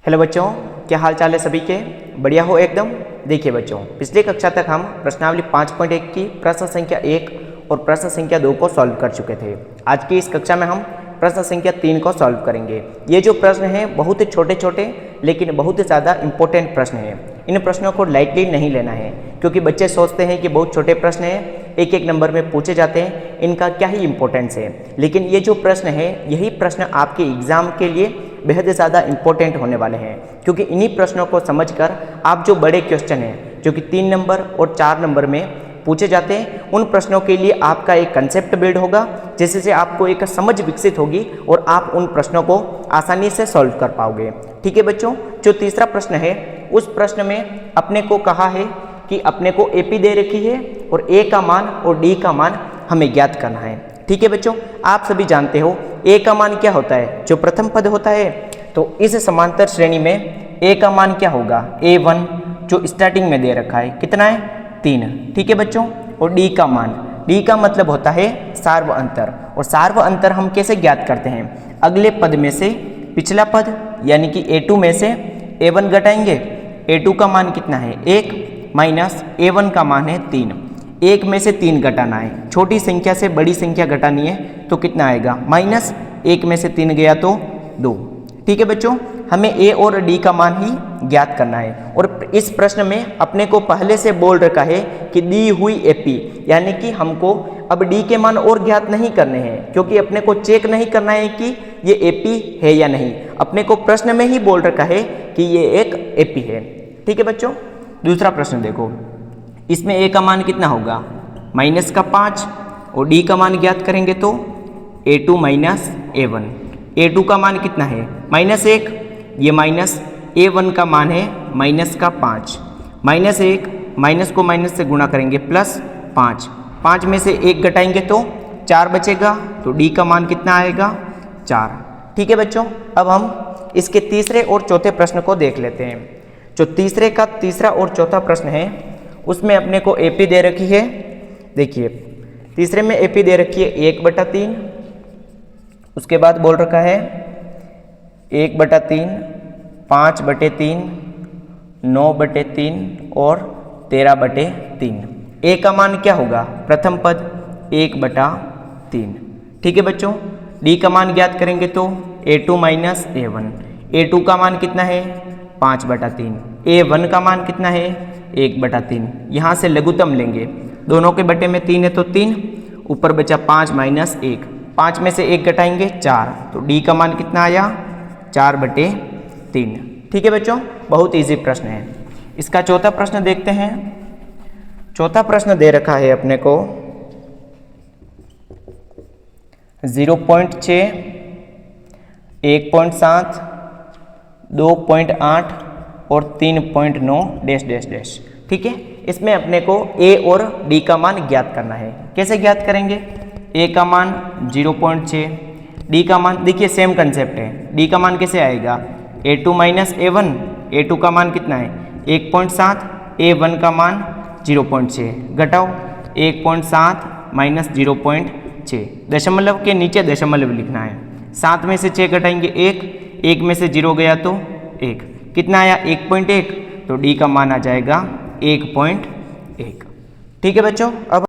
Hello बच्चों, क्या हाल चाल है सभी के? बढ़िया हो एकदम। देखिए बच्चों, पिछली कक्षा तक हम प्रश्नावली 5.1 की प्रश्न संख्या 1 और प्रश्न संख्या 2 को सॉल्व कर चुके थे। आज की इस कक्षा में हम प्रश्न संख्या 3 को सॉल्व करेंगे। ये जो प्रश्न हैं बहुत ही छोटे छोटे लेकिन बहुत ही ज़्यादा इंपॉर्टेंट प्रश्न हैं। इन प्रश्नों को लाइटली नहीं लेना है, क्योंकि बच्चे सोचते हैं कि बहुत छोटे प्रश्न हैं, एक एक नंबर में पूछे जाते हैं, इनका क्या ही इंपॉर्टेंस है। लेकिन ये जो प्रश्न है, यही प्रश्न आपके एग्जाम के लिए बेहद ज़्यादा इंपॉर्टेंट होने वाले हैं, क्योंकि इन्हीं प्रश्नों को समझकर आप जो बड़े क्वेश्चन हैं जो कि 3 नंबर और 4 नंबर में पूछे जाते हैं, उन प्रश्नों के लिए आपका एक कंसेप्ट बिल्ड होगा, जिससे आपको एक समझ विकसित होगी और आप उन प्रश्नों को आसानी से सॉल्व कर पाओगे। ठीक है बच्चों, जो तीसरा प्रश्न है उस प्रश्न में अपने को कहा है कि अपने को एपी दे रखी है और ए का मान और डी का मान हमें ज्ञात करना है। ठीक है बच्चों, आप सभी जानते हो ए का मान क्या होता है, जो प्रथम पद होता है। तो इस समांतर श्रेणी में ए का मान क्या होगा, A1 जो स्टार्टिंग में दे रखा है, कितना है 3। ठीक है बच्चों, और डी का मान, डी का मतलब होता है सार्व अंतर, और सार्व अंतर हम कैसे ज्ञात करते हैं, अगले पद में से पिछला पद यानी कि A2 में से A1 घटाएंगे। A2 का मान कितना है 1 माइनस A1 का मान है 3। 1 में से 3 घटाना है, छोटी संख्या से बड़ी संख्या घटानी है, तो कितना आएगा माइनस 1 में से 3 गया तो 2। ठीक है बच्चों, हमें ए और डी का मान ही ज्ञात करना है। और इस प्रश्न में अपने को पहले से बोल रखा है कि दी हुई एपी, यानी कि हमको अब डी के मान और ज्ञात नहीं करने हैं, क्योंकि अपने को चेक नहीं करना है कि ये एपी है या नहीं। अपने को प्रश्न में ही बोल रखा है कि ये एक एपी है। ठीक है बच्चों, दूसरा प्रश्न देखो, इसमें ए का मान कितना होगा माइनस का 5, और डी का मान ज्ञात करेंगे तो A2 माइनस A1। A2 का मान कितना है -1, ये माइनस A1 का मान है माइनस का 5। -1 माइनस को माइनस से गुणा करेंगे प्लस 5। 5 में से 1 घटाएंगे तो 4 बचेगा, तो डी का मान कितना आएगा 4। ठीक है बच्चों, अब हम इसके तीसरे और चौथे प्रश्न को देख लेते हैं। जो तीसरे का तीसरा और चौथा प्रश्न है उसमें अपने को एपी दे रखी है। देखिए, तीसरे में एपी दे रखी है 1/3, उसके बाद बोल रखा है 1/3, 5/3, 9/3 और 13/3। ए का मान क्या होगा, प्रथम पद 1/3। ठीक है बच्चों, डी का मान ज्ञात करेंगे तो A2 माइनस A1। A2 का मान कितना है 5/3। A1 का मान कितना है 1/3। यहाँ से लघुत्तम लेंगे, दोनों के बटे में 3 है तो 3, ऊपर बचा 5 माइनस 1। 5 में से 1 घटाएंगे 4, तो डी का मान कितना आया 4/3। ठीक है बच्चों, बहुत इजी प्रश्न है। इसका चौथा प्रश्न देखते हैं। चौथा प्रश्न दे रखा है अपने को 0.6, 1.7, 2.8 और 3.9 डैश डैश डैश। ठीक है, इसमें अपने को ए और डी का मान ज्ञात करना है। कैसे ज्ञात करेंगे, ए का मान 0.6, डी का मान, देखिए सेम कंसेप्ट है, डी का मान कैसे आएगा A2 माइनस A1। A2 का मान कितना है 1.7, A1 का मान 0.6, घटाओ 1.7 माइनस 0.6, दशमलव के नीचे दशमलव लिखना है। 7 में से 6 घटाएंगे 1 में से 0 गया तो 1, कितना आया 1.1, तो डी का मान आ जाएगा 1.1। ठीक है बच्चों, अब